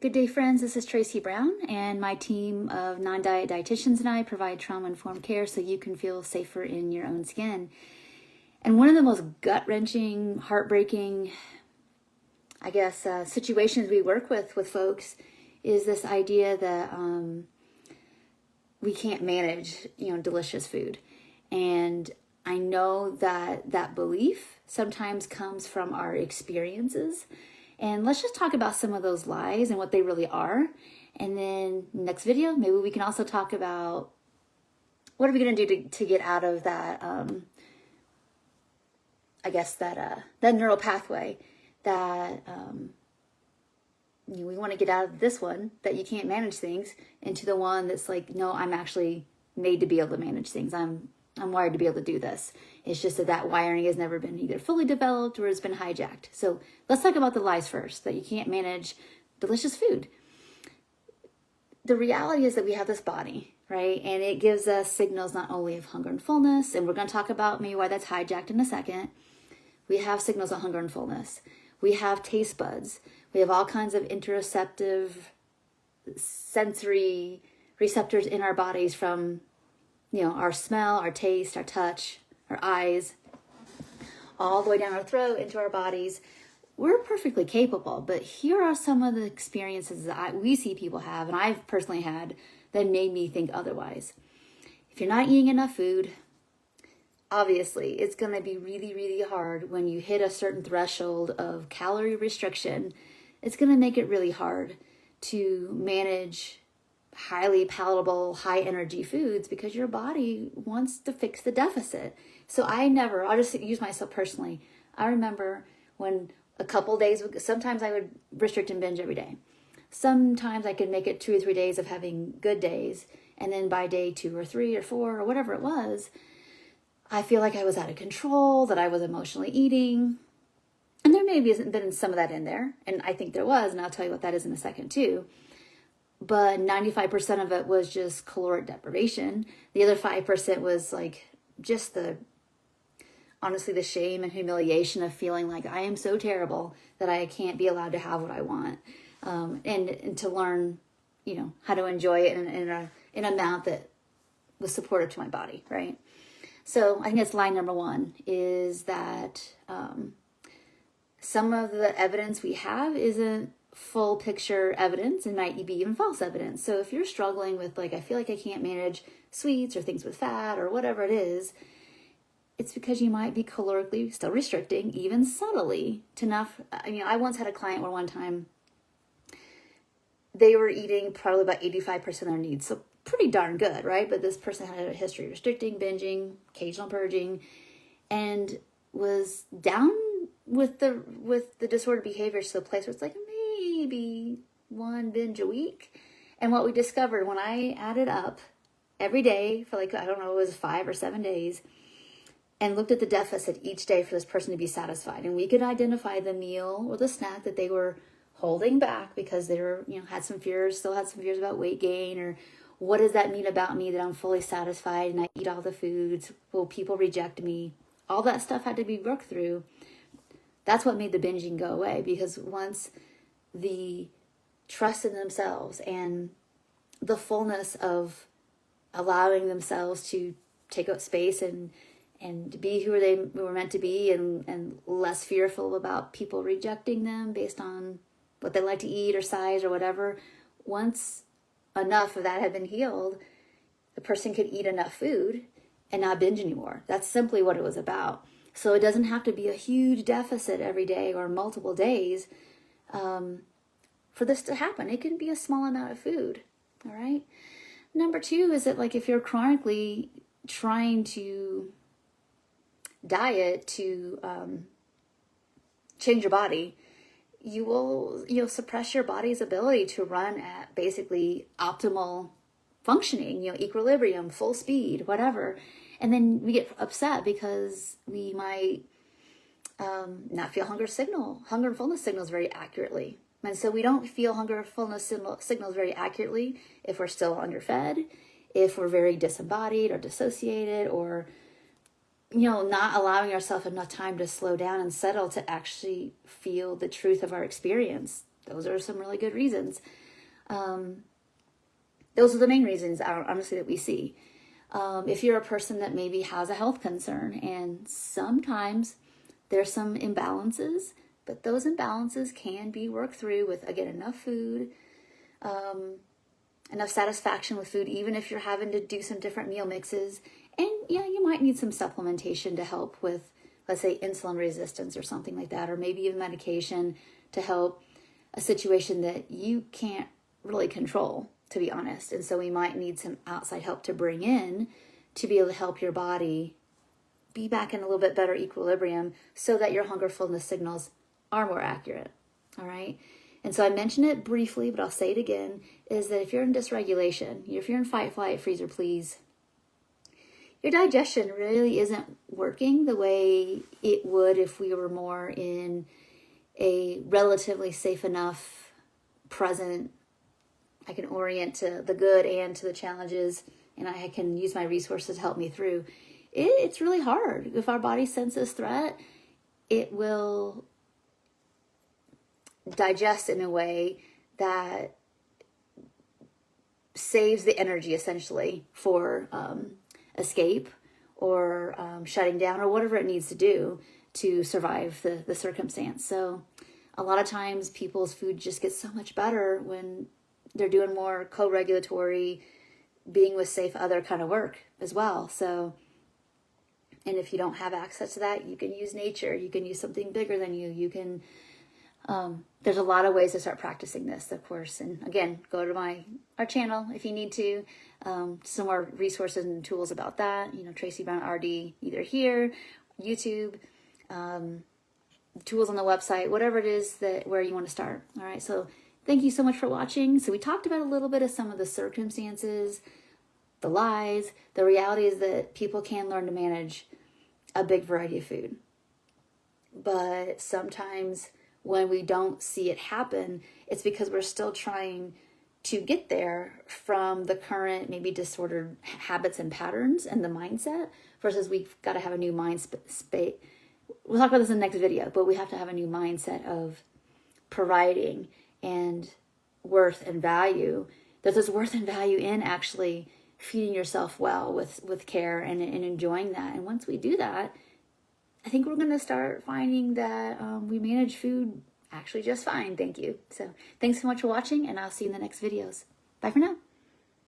Good day, friends. This is Tracy Brown, and my team of non-diet dietitians and I provide trauma-informed care so you can feel safer in your own skin. And one of the most gut-wrenching, heartbreaking, situations we work with folks is this idea that we can't manage, delicious food. And I know that that belief sometimes comes from our experiences. And let's just talk about some of those lies and what they really are. And then next video, maybe we can also talk about what are we going to do to get out of that, that neural pathway that we want to get out of this one, that you can't manage things, into the one that's like, no, I'm actually made to be able to manage things. I'm wired to be able to do this. It's just that wiring has never been either fully developed or has been hijacked. So let's talk about the lies first, that you can't manage delicious food. The reality is that we have this body, right? And it gives us signals not only of hunger and fullness, and we're going to talk about maybe why that's hijacked in a second. We have signals of hunger and fullness. We have taste buds. We have all kinds of interoceptive sensory receptors in our bodies from our smell, our taste, our touch, our eyes, all the way down our throat into our bodies. We're perfectly capable, but here are some of the experiences that we see people have, and I've personally had, that made me think otherwise. If you're not eating enough food, obviously it's going to be really, really hard when you hit a certain threshold of calorie restriction. It's going to make it really hard to manage highly palatable, high energy foods because your body wants to fix the deficit. So I'll just use myself personally. I remember when a couple days, sometimes I would restrict and binge every day. Sometimes I could make it 2 or 3 days of having good days. And then by day 2 or 3 or 4 or whatever it was, I feel like I was out of control, that I was emotionally eating. And there maybe hasn't been some of that in there. And I think there was, and I'll tell you what that is in a second too. But 95% of it was just caloric deprivation. The other 5% was like just honestly, the shame and humiliation of feeling like I am so terrible that I can't be allowed to have what I want. And to learn, how to enjoy it in an amount that was supportive to my body, right? So I think that's line number one, is that some of the evidence we have isn't full picture evidence and might be even false evidence. So if you're struggling with I feel like I can't manage sweets or things with fat or whatever it is, it's because you might be calorically still restricting, even subtly, to enough. I once had a client where one time they were eating probably about 85% of their needs. So pretty darn good, right? But this person had a history of restricting, binging, occasional purging, and was down with the disordered behavior to the place where it's like maybe one binge a week. And what we discovered when I added up every day for it was 5 or 7 days, and looked at the deficit each day for this person to be satisfied. And we could identify the meal or the snack that they were holding back because they were, still had some fears about weight gain, or what does that mean about me that I'm fully satisfied and I eat all the foods? Will people reject me? All that stuff had to be worked through. That's what made the binging go away, because once the trust in themselves and the fullness of allowing themselves to take up space and be who they were meant to be, and less fearful about people rejecting them based on what they like to eat or size or whatever, once enough of that had been healed, the person could eat enough food and not binge anymore. That's simply what it was about. So it doesn't have to be a huge deficit every day or multiple days for this to happen. It can be a small amount of food, all right? Number two is that if you're chronically trying to diet to change your body, you'll suppress your body's ability to run at basically optimal functioning, equilibrium, full speed, whatever. And then we get upset because we might not feel hunger and fullness signals very accurately. And so we don't feel hunger and fullness signals very accurately if we're still underfed, if we're very disembodied or dissociated, or not allowing ourselves enough time to slow down and settle to actually feel the truth of our experience. those are some really good reasons. Those are the main reasons, honestly, that we see. If you're a person that maybe has a health concern, and sometimes there's some imbalances, but those imbalances can be worked through with, again, enough food, enough satisfaction with food, even if you're having to do some different meal mixes. And yeah, you might need some supplementation to help with, let's say, insulin resistance or something like that, or maybe even medication to help a situation that you can't really control, to be honest. And so we might need some outside help to bring in to be able to help your body be back in a little bit better equilibrium so that your hunger fullness signals are more accurate. All right. And so I mentioned it briefly, but I'll say it again, is that if you're in dysregulation, if you're in fight, flight, freeze, or please, your digestion really isn't working the way it would if we were more in a relatively safe enough, present, I can orient to the good and to the challenges, and I can use my resources to help me through. It's really hard. If our body senses threat, it will digest in a way that saves the energy essentially for escape or shutting down or whatever it needs to do to survive the circumstance. So a lot of times people's food just gets so much better when they're doing more co-regulatory, being with safe other kind of work as well. So, and if you don't have access to that, you can use nature. You can use something bigger than you. You can, there's a lot of ways to start practicing this, of course. And again, go to our channel if you need to. Some more resources and tools about that. Tracy Brown RD, either here, YouTube, tools on the website, whatever it is where you want to start. All right. So thank you so much for watching. So we talked about a little bit of some of the circumstances, the lies. The reality is that people can learn to manage a big variety of food. But sometimes when we don't see it happen, it's because we're still trying to get there from the current maybe disordered habits and patterns and the mindset, versus we've got to have a new mind space. We'll talk about this in the next video, but we have to have a new mindset of providing and worth and value. There's worth and value in actually feeding yourself well with care and enjoying that. And once we do that, I think we're going to start finding that we manage food actually just fine. Thank you. So thanks so much for watching, and I'll see you in the next videos. Bye for now.